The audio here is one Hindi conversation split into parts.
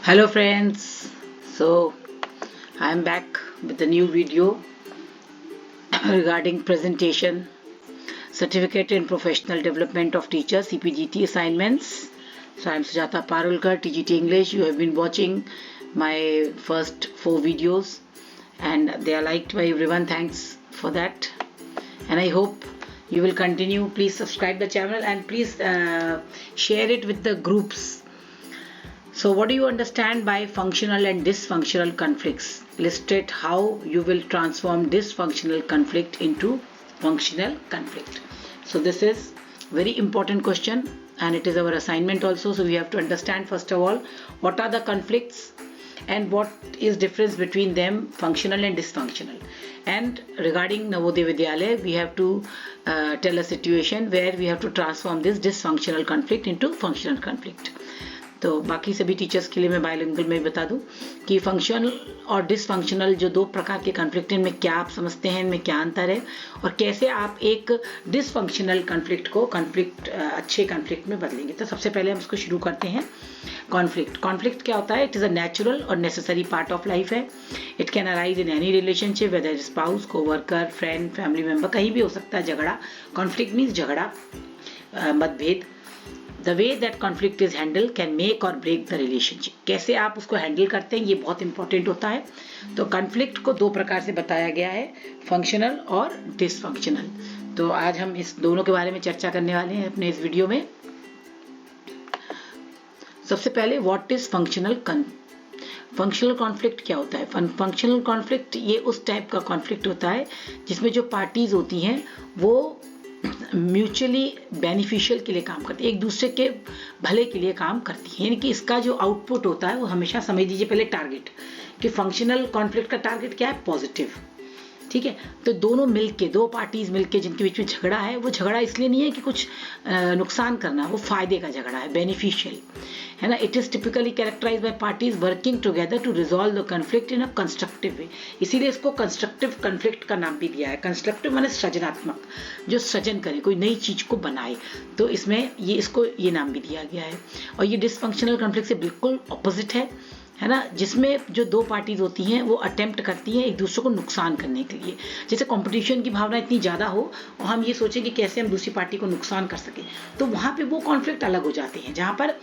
Hello friends, so I am back with a new video regarding presentation Certificate in Professional Development of Teachers CPGT assignments. So I am Sujata Parulkar, TGT English. You have been watching my first 4 videos and they are liked by everyone. Thanks for that, and I hope you will continue. Please subscribe the channel and please share it with the groups. So what do you understand by functional and dysfunctional conflicts? Illustrate how you will transform dysfunctional conflict into functional conflict. So this is very important question and it is our assignment also. So we have to understand first of all what are the conflicts and what is difference between them, functional and dysfunctional. And regarding Navodaya Vidyalaya, we have to tell a situation where we have to transform this dysfunctional conflict into functional conflict. तो बाकी सभी टीचर्स के लिए मैं बायलिंगुअल में बता दूं कि फंक्शनल और डिसफंक्शनल जो दो प्रकार के कॉन्फ्लिक्ट हैं इनमें क्या आप समझते हैं, इनमें क्या अंतर है और कैसे आप एक डिसफंक्शनल कॉन्फ्लिक्ट को अच्छे कॉन्फ्लिक्ट में बदलेंगे। तो सबसे पहले हम इसको शुरू करते हैं। कॉन्फ्लिक्ट क्या होता है? इट इज़ अ नेचुरल और नेसेसरी पार्ट ऑफ लाइफ है। It can arise in any relationship, whether spouse, coworker, friend, family member, कहीं भी हो सकता है झगड़ा। कॉन्फ्लिक्ट मीन्स झगड़ा, मतभेद। The way that conflict is handled can make or break the relationship. कैसे आप उसको हैंडल करते हैं ये बहुत इंपॉर्टेंट होता है। तो कॉन्फ्लिक्ट को दो प्रकार से बताया गया है, फंक्शनल और डिसफंक्शनल। तो आज हम इस दोनों के बारे में चर्चा करने वाले हैं अपने इस वीडियो में। सबसे पहले व्हाट इज फंक्शनल कॉन्फ्लिक्ट क्या होता है? फंक्शनल कॉन्फ्लिक्ट ये उस टाइप का कॉन्फ्लिक्ट होता है जिसमें जो पार्टीज होती हैं वो म्यूचुअली बेनिफिशियल के लिए काम करती है, एक दूसरे के भले के लिए काम करती है। यानी कि इसका जो आउटपुट होता है वो हमेशा समझ लीजिए पहले टारगेट, कि फंक्शनल कॉन्फ्लिक्ट का टारगेट क्या है? पॉजिटिव। ठीक है, तो दोनों मिलके, दो पार्टीज मिलके जिनके बीच में झगड़ा है, वो झगड़ा इसलिए नहीं है कि कुछ नुकसान करना, वो फायदे का झगड़ा है, बेनिफिशियल है ना। It is typically characterize by parties working together to resolve the conflict in a constructive way. इसीलिए इसको कंस्ट्रक्टिव कॉन्फ्लिक्ट का नाम भी दिया है। कंस्ट्रक्टिव माने सृजनात्मक, जो सृजन करे, कोई नई चीज को बनाए, तो इसमें इसको ये नाम भी दिया गया है। और ये डिसफंक्शनल कॉन्फ्लिक्ट से बिल्कुल ऑपोजिट है ना, जिसमें जो दो पार्टीज होती हैं वो अटेम्प्ट करती हैं एक दूसरे को नुकसान करने के लिए। जैसे कंपटीशन की भावना इतनी ज़्यादा हो और हम ये सोचें कि कैसे हम दूसरी पार्टी को नुकसान कर सकें, तो वहाँ पे वो कॉन्फ्लिक्ट अलग हो जाते हैं, जहाँ पर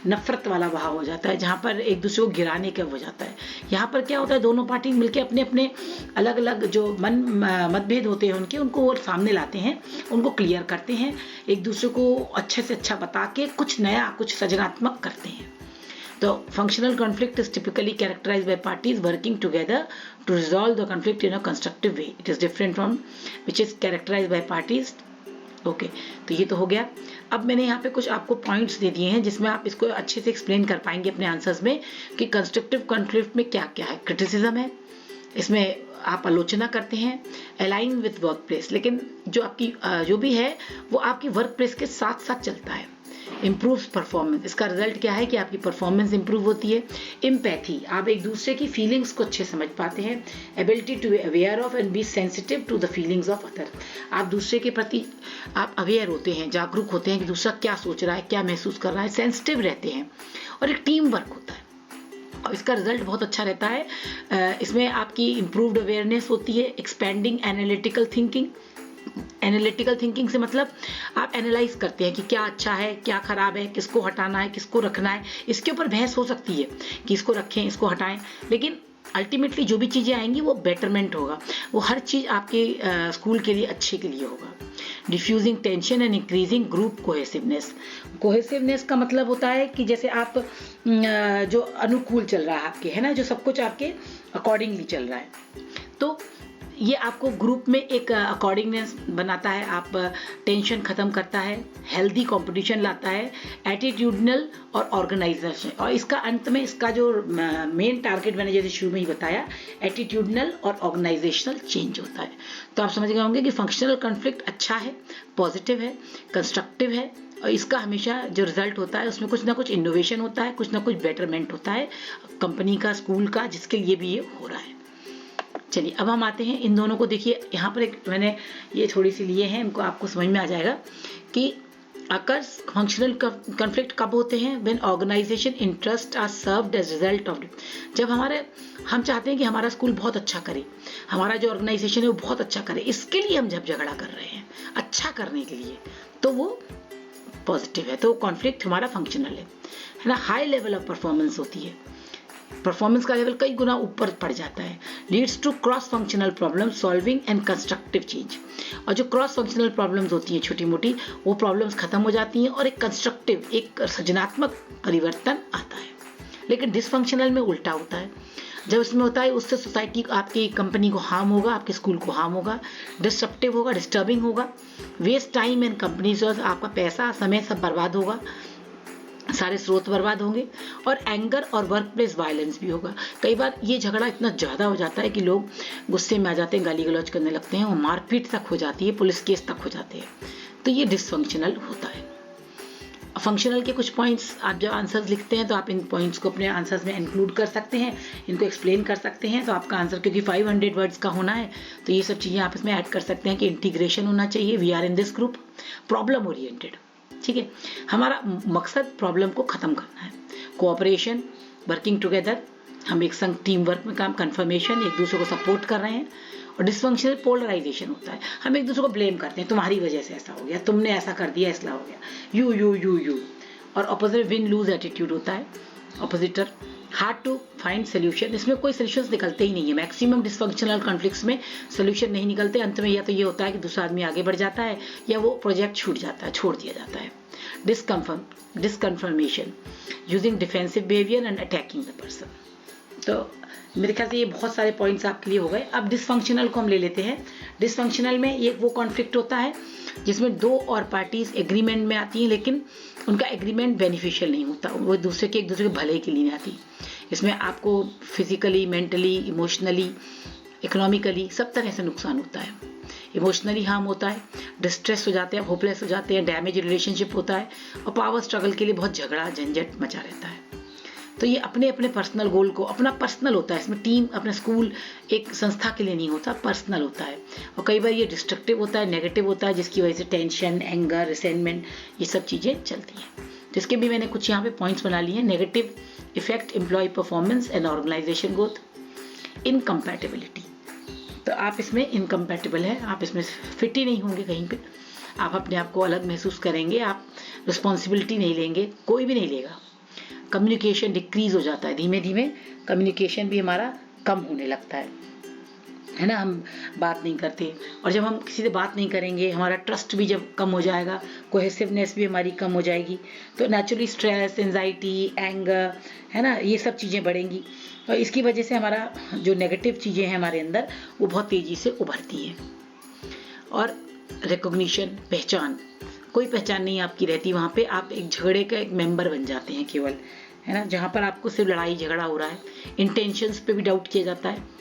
नफरत वाला भाव हो जाता है, जहाँ पर एक दूसरे को गिराने का हो जाता है। यहाँ पर क्या होता है, दोनों पार्टी मिलकर अपने अपने अलग अलग जो मतभेद होते हैं उनको वो सामने लाते हैं, उनको क्लियर करते हैं, एक दूसरे को अच्छे से अच्छा बता के कुछ नया, कुछ सृजनात्मक करते हैं। तो functional conflict is typically characterized by parties working together to resolve the conflict in a constructive way. It is different from which is characterized by parties. Okay, तो ये तो हो गया। अब मैंने यहाँ पे कुछ आपको पॉइंट्स दे दिए हैं जिसमें आप इसको अच्छे से एक्सप्लेन कर पाएंगे अपने आंसर्स में कि कंस्ट्रक्टिव कॉन्फ्लिक्ट में क्या क्या है। क्रिटिसिज्म है, इसमें आप आलोचना करते हैं, अलाइन विथ वर्क प्लेस, लेकिन जो आपकी जो भी है वो आपकी वर्क प्लेस के साथ साथ चलता है। इम्प्रूव्स परफॉर्मेंस, इसका रिजल्ट क्या है कि आपकी परफॉर्मेंस इंप्रूव होती है। एम्पैथी, आप एक दूसरे की फीलिंग्स को अच्छे समझ पाते हैं। Ability to aware of and be sensitive to the feelings of other, आप दूसरे के प्रति आप अवेयर होते हैं, जागरूक होते हैं कि दूसरा क्या सोच रहा है, क्या महसूस कर रहा है, सेंसिटिव रहते हैं। और एक टीम वर्क होता है और इसका रिजल्ट बहुत अच्छा रहता है। इसमें आपकी इम्प्रूव्ड अवेयरनेस होती है। Expanding analytical thinking, analytical thinking से मतलब आप एनालाइज करते हैं कि क्या अच्छा है, क्या खराब है, किसको हटाना है, किसको रखना है। इसके ऊपर बहस हो सकती है कि इसको रखें, इसको हटाएं, लेकिन अल्टीमेटली जो भी चीज़ें आएंगी वो बेटरमेंट होगा, वो हर चीज़ आपके स्कूल के लिए अच्छे के लिए होगा। Diffusing tension and increasing group cohesiveness, cohesiveness का मतलब होता है कि जैसे आप जो अनुकूल चल रहा है आपके, है ना, जो सब कुछ आपके अकॉर्डिंगली चल रहा है, तो ये आपको ग्रुप में एक अकॉर्डिंगनेस बनाता है, आप टेंशन खत्म करता है, हेल्दी कंपटीशन लाता है, एटीट्यूडनल और ऑर्गेनाइजेशन। और इसका अंत में इसका जो मेन टारगेट मैंने जैसे शुरू में ही बताया, एटीट्यूडनल और ऑर्गेनाइजेशनल चेंज होता है। तो आप समझ गए होंगे कि फंक्शनल कॉन्फ्लिक्ट अच्छा है, पॉजिटिव है, कंस्ट्रक्टिव है और इसका हमेशा जो रिजल्ट होता है उसमें कुछ ना कुछ इनोवेशन होता है, कुछ ना कुछ बेटरमेंट होता है कंपनी का, स्कूल का, जिसके लिए भी ये हो रहा है। चलिए अब हम आते हैं इन दोनों को। देखिए यहाँ पर एक मैंने ये थोड़ी सी लिए हैं, इनको आपको समझ में आ जाएगा कि अकर्स फंक्शनल कॉन्फ्लिक्ट कब होते हैं? When organization interest are served as result of, जब हम चाहते हैं कि हमारा स्कूल बहुत अच्छा करे, हमारा जो ऑर्गेनाइजेशन है वो बहुत अच्छा करे, इसके लिए हम जब झगड़ा कर रहे हैं अच्छा करने के लिए, तो वो पॉजिटिव है, तो कॉन्फ्लिक्ट हमारा फंक्शनल है ना। हाई लेवल ऑफ परफॉर्मेंस होती है, परफॉर्मेंस का लेवल कई गुना ऊपर पड़ जाता है। Leads to cross functional problem solving and constructive change, और जो क्रॉस फंक्शनल प्रॉब्लम्स होती हैं छोटी मोटी, वो प्रॉब्लम्स खत्म हो जाती हैं और एक कंस्ट्रक्टिव, एक सृजनात्मक परिवर्तन आता है। लेकिन डिसफंक्शनल में उल्टा होता है, जब इसमें होता है उससे सोसाइटी, आपकी कंपनी को हार्म होगा, आपके स्कूल को हार्म होगा, डिस्ट्रप्टिव होगा, डिस्टर्बिंग होगा, वेस्ट टाइम एंड कंपनी, आपका पैसा समय सब बर्बाद होगा, सारे स्रोत बर्बाद होंगे, और एंगर और वर्क प्लेस वायलेंस भी होगा। कई बार ये झगड़ा इतना ज़्यादा हो जाता है कि लोग गुस्से में आ जाते हैं, गाली गलौज करने लगते हैं, और मारपीट तक हो जाती है, पुलिस केस तक हो जाते हैं, तो ये डिसफंक्शनल होता है। फंक्शनल के कुछ पॉइंट्स, आप जब आंसर्स लिखते हैं तो आप इन पॉइंट्स को अपने आंसर्स में इंक्लूड कर सकते हैं, इनको एक्सप्लेन कर सकते हैं, तो आपका आंसर, क्योंकि 500 वर्ड्स का होना है, तो ये सब चीज़ें आप इसमें ऐड कर सकते हैं कि इंटीग्रेशन होना चाहिए, we are in this group, problem oriented, ठीक है, हमारा मकसद प्रॉब्लम को खत्म करना है, कोऑपरेशन, वर्किंग टुगेदर, हम एक संग टीम वर्क में काम, कन्फर्मेशन, एक दूसरे को सपोर्ट कर रहे हैं, और डिसफंक्शनल पोलराइजेशन होता है, हम एक दूसरे को ब्लेम करते हैं, तुम्हारी वजह से ऐसा हो गया, तुमने ऐसा कर दिया इसलिए हो गया, यू, और ऑपोजिट विन लूज एटीट्यूड होता है, ऑपोजिटर, हार्ड टू फाइंड सोल्यूशन, इसमें कोई सोल्यूशन निकलते ही नहीं है, मैक्सिमम डिसफंक्शनल कॉन्फ्लिक्ट्स में सोल्यूशन नहीं निकलते, अंत में या तो ये होता है कि दूसरा आदमी आगे बढ़ जाता है, या वो प्रोजेक्ट छूट जाता है, छोड़ दिया जाता है। Disconfirmation, using defensive behaviour and attacking the person, तो मेरे ख्याल से ये बहुत सारे पॉइंट्स आपके लिए हो गए। अब डिसफंक्शनल को हम ले लेते हैं। डिसफंक्शनल में एक वो कॉन्फ्लिक्ट होता है जिसमें दो और पार्टीज एग्रीमेंट में आती हैं, लेकिन उनका एग्रीमेंट बेनिफिशियल नहीं होता, वो एक दूसरे के भले के लिए नहीं आती। इसमें आपको फिजिकली, मेंटली, इमोशनली, इकोनॉमिकली सब तरह से नुकसान होता है। इमोशनली हार्म होता है, डिस्ट्रेस हो जाते हैं, होपलेस हो जाते हैं, डैमेज रिलेशनशिप होता है, और पावर स्ट्रगल के लिए बहुत झगड़ा झंझट मचा रहता है। तो ये अपने अपने पर्सनल गोल को, अपना पर्सनल होता है, इसमें टीम, अपना स्कूल एक संस्था के लिए नहीं होता, पर्सनल होता है, और कई बार ये डिस्ट्रक्टिव होता है, नेगेटिव होता है, जिसकी वजह से टेंशन, एंगर, रिसेंटमेंट, ये सब चीज़ें चलती हैं। जिसके भी मैंने कुछ यहाँ पे पॉइंट्स बना लिए हैं। Negative effect employ performance and organization growth. Incompatibility, तो आप इसमें इनकम्पैटिबल है, आप इसमें फिट ही नहीं होंगे कहीं पे, आप अपने आप को अलग महसूस करेंगे, आप रिस्पॉन्सिबिलिटी नहीं लेंगे, कोई भी नहीं लेगा। कम्युनिकेशन डिक्रीज हो जाता है, धीमे धीमे कम्युनिकेशन भी हमारा कम होने लगता है ना, हम बात नहीं करते, और जब हम किसी से बात नहीं करेंगे, हमारा ट्रस्ट भी जब कम हो जाएगा, कोहेसिवनेस भी हमारी कम हो जाएगी, तो नेचुरली स्ट्रेस, एंजाइटी, एंगर, है ना, ये सब चीज़ें बढ़ेंगी, और इसकी वजह से हमारा जो नेगेटिव चीज़ें हैं हमारे अंदर, वो बहुत तेज़ी से उभरती हैं। और रिकॉग्निशन, पहचान, कोई पहचान नहीं आपकी रहती, वहाँ पे आप एक झगड़े का एक मेंबर बन जाते हैं केवल, है ना, जहाँ पर आपको सिर्फ लड़ाई झगड़ा हो रहा है। इंटेंशंस पे भी डाउट किया जाता है।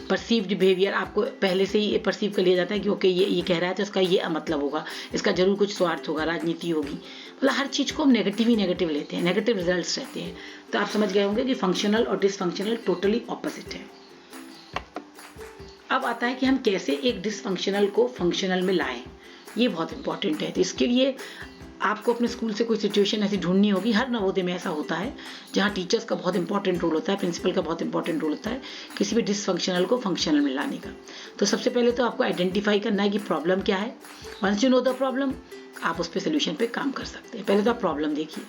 परसीव्ड बिहेवियर, आपको पहले से ही परसीव कर लिया जाता है कि ओके ये कह रहा है तो इसका ये मतलब होगा, इसका जरूर कुछ स्वार्थ होगा, राजनीति होगी, मतलब हर चीज़ को हम नेगेटिव ही नेगेटिव लेते हैं, नेगेटिव रिजल्ट्स रहते हैं। तो आप समझ गए होंगे कि फंक्शनल और डिसफंक्शनल टोटली ऑपोजिट है। अब आता है कि हम कैसे एक डिसफंक्शनल को फंक्शनल में लाएं, ये बहुत इंपॉर्टेंट है। तो इसके लिए आपको अपने स्कूल से कोई सिचुएशन ऐसी ढूंढनी होगी। हर नवोदय में ऐसा होता है जहाँ टीचर्स का बहुत इंपॉर्टेंट रोल होता है, प्रिंसिपल का बहुत इंपॉर्टेंट रोल होता है किसी भी डिसफंक्शनल को फंक्शनल में लाने का। तो सबसे पहले तो आपको आइडेंटिफाई करना है कि प्रॉब्लम क्या है। Once you know the problem, आप उस पर सोल्यूशन पे काम कर सकते हैं। पहले तो आप प्रॉब्लम देखिए,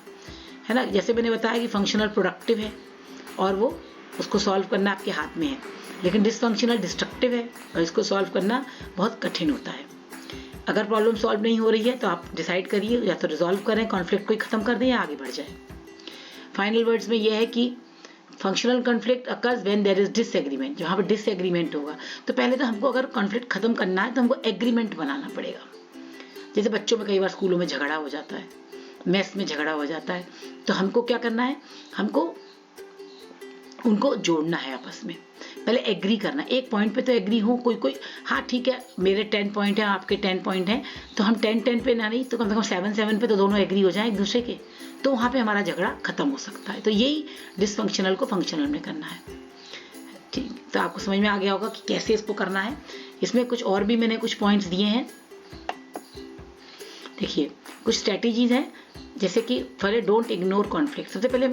है ना, जैसे मैंने बताया कि फंक्शनल प्रोडक्टिव है और वो उसको सॉल्व करना आपके हाथ में है, लेकिन डिसफंक्शनल डिस्ट्रक्टिव है और इसको सॉल्व करना बहुत कठिन होता है। अगर प्रॉब्लम सॉल्व नहीं हो रही है तो आप डिसाइड करिए, या तो रिजॉल्व करें, कॉन्फ्लिक्ट को खत्म कर दें या आगे बढ़ जाए। फाइनल वर्ड्स में यह है कि functional conflict occurs when there is disagreement. जहाँ पर डिसएग्रीमेंट होगा तो पहले तो हमको अगर कॉन्फ्लिक्ट खत्म करना है तो हमको एग्रीमेंट बनाना पड़ेगा। जैसे बच्चों में कई बार स्कूलों में झगड़ा हो जाता है, मेस में झगड़ा हो जाता है, तो हमको क्या करना है, हमको उनको जोड़ना है आपस में। पहले एग्री करना, एक पॉइंट पे तो एग्री हो, कोई हाँ ठीक है मेरे 10 पॉइंट हैं, आपके 10 पॉइंट हैं, तो हम 10 पे ना, नहीं तो कम से कम 7 पे तो दोनों एग्री हो जाएं एक दूसरे के, तो वहाँ पे हमारा झगड़ा खत्म हो सकता है। तो यही डिसफंक्शनल को फंक्शनल में करना है। ठीक, तो आपको समझ में आ गया होगा कि कैसे इसको करना है। इसमें कुछ और भी मैंने कुछ पॉइंट्स दिए हैं। देखिए कुछ स्ट्रैटेजीज हैं, जैसे कि पहले डोंट इग्नोर कॉन्फ्लिक्ट। सबसे पहले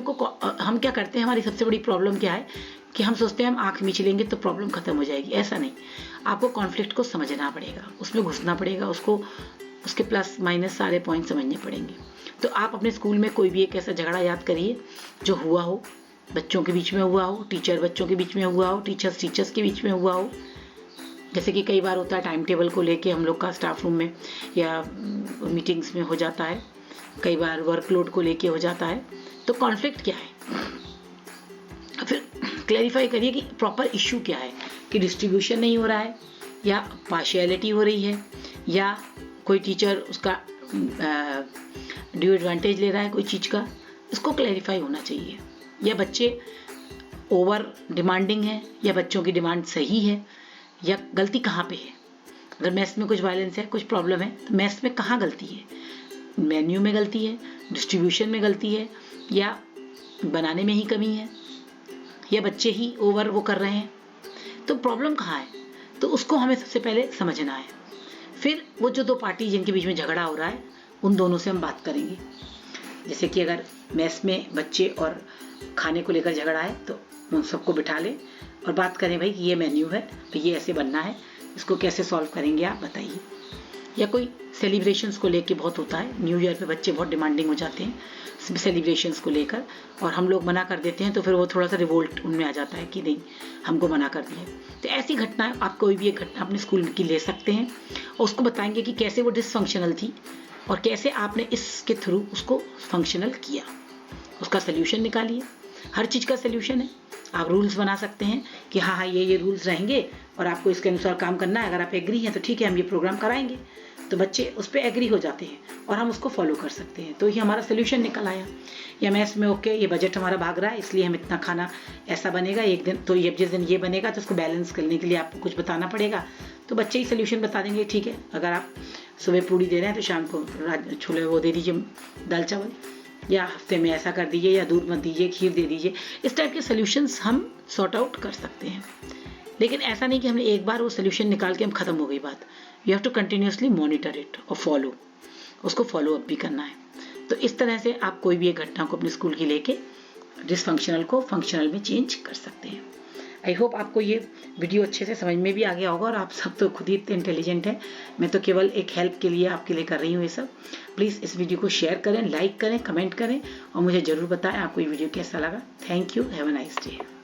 हम क्या करते हैं, हमारी सबसे बड़ी प्रॉब्लम क्या है कि हम सोचते हैं हम आंख मीच लेंगे तो प्रॉब्लम खत्म हो जाएगी। ऐसा नहीं, आपको कॉन्फ्लिक्ट को समझना पड़ेगा, उसमें घुसना पड़ेगा, उसको उसके प्लस माइनस सारे पॉइंट समझने पड़ेंगे। तो आप अपने स्कूल में कोई भी एक ऐसा झगड़ा याद करिए जो हुआ हो, बच्चों के बीच में हुआ हो, टीचर बच्चों के बीच में हुआ हो, टीचर्स के बीच में हुआ हो। जैसे कि कई बार होता है टाइम टेबल को लेके हम लोग का स्टाफ रूम में या मीटिंग्स में हो जाता है, कई बार वर्कलोड को लेके हो जाता है। तो कॉन्फ्लिक्ट क्या है, फिर क्लैरिफाई करिए कि प्रॉपर इश्यू क्या है, कि डिस्ट्रीब्यूशन नहीं हो रहा है, या पार्शियलिटी हो रही है, या कोई टीचर उसका ड्यू एडवांटेज ले रहा है कोई चीज़ का। इसको क्लैरिफाई होना चाहिए, या बच्चे ओवर डिमांडिंग है, या बच्चों की डिमांड सही है, या गलती कहाँ पे है। अगर मैथ्स में कुछ वायलेंस है, कुछ प्रॉब्लम है, तो मैथ्स में कहाँ गलती है, मेन्यू में गलती है, डिस्ट्रीब्यूशन में गलती है, या बनाने में ही कमी है, या बच्चे ही ओवर वो कर रहे हैं, तो प्रॉब्लम कहाँ है। तो उसको हमें सबसे पहले समझना है। फिर वो जो दो पार्टी जिनके बीच में झगड़ा हो रहा है, उन दोनों से हम बात करेंगे। जैसे कि अगर मैथ्स में बच्चे और खाने को लेकर झगड़ा है, तो उन सबको बिठा लें और बात करें, भाई ये मेन्यू है तो ये ऐसे बनना है, इसको कैसे सॉल्व करेंगे आप बताइए। या कोई सेलिब्रेशंस को लेके बहुत होता है, न्यू ईयर पे बच्चे बहुत डिमांडिंग हो जाते हैं सेलिब्रेशंस को लेकर, और हम लोग मना कर देते हैं, तो फिर वो थोड़ा सा रिवोल्ट उनमें आ जाता है कि नहीं हमको मना कर दिया। तो ऐसी घटना आप कोई भी एक घटना अपने स्कूल की ले सकते हैं और उसको बताएंगे कि कैसे वो डिसफंक्शनल थी और कैसे आपने इसके थ्रू उसको फंक्शनल किया, उसका सोल्यूशन निकालिए। हर चीज़ का सोल्यूशन है। आप रूल्स बना सकते हैं कि हाँ हाँ ये रूल्स रहेंगे और आपको इसके अनुसार काम करना है, अगर आप एग्री हैं तो ठीक है हम ये प्रोग्राम कराएंगे, तो बच्चे उस पर एग्री हो जाते हैं और हम उसको फॉलो कर सकते हैं। तो ये हमारा सोल्यूशन निकल आया। या मैथ्स में ओके ये बजट हमारा भाग रहा है, इसलिए हम इतना खाना ऐसा बनेगा एक दिन, तो ये जिस दिन ये बनेगा तो उसको बैलेंस करने के लिए आपको कुछ बताना पड़ेगा, तो बच्चे ही सोल्यूशन बता देंगे। ठीक है, अगर आप सुबह पूड़ी दे रहे हैं तो शाम को छोले वो दे दीजिए, दाल चावल, या हफ्ते में ऐसा कर दीजिए, या दूध मत दीजिए, खीर दे दीजिए। इस टाइप के सोल्यूशंस हम सॉर्ट आउट कर सकते हैं। लेकिन ऐसा नहीं कि हमने एक बार वो सोल्यूशन निकाल के हम खत्म हो गई बात। You have to continuously monitor it और फॉलो, उसको फॉलो अप भी करना है। तो इस तरह से आप कोई भी एक घटना को अपने स्कूल की लेके डिसफंक्शनल को फंक्शनल में चेंज कर सकते हैं। आई होप आपको ये वीडियो अच्छे से समझ में भी आ गया होगा, और आप सब तो खुद ही इतने इंटेलिजेंट हैं, मैं तो केवल एक हेल्प के लिए आपके लिए कर रही हूँ ये सब। प्लीज़ इस वीडियो को शेयर करें, लाइक करें, कमेंट करें और मुझे ज़रूर बताएं आपको ये वीडियो कैसा लगा। Thank you, have a nice day.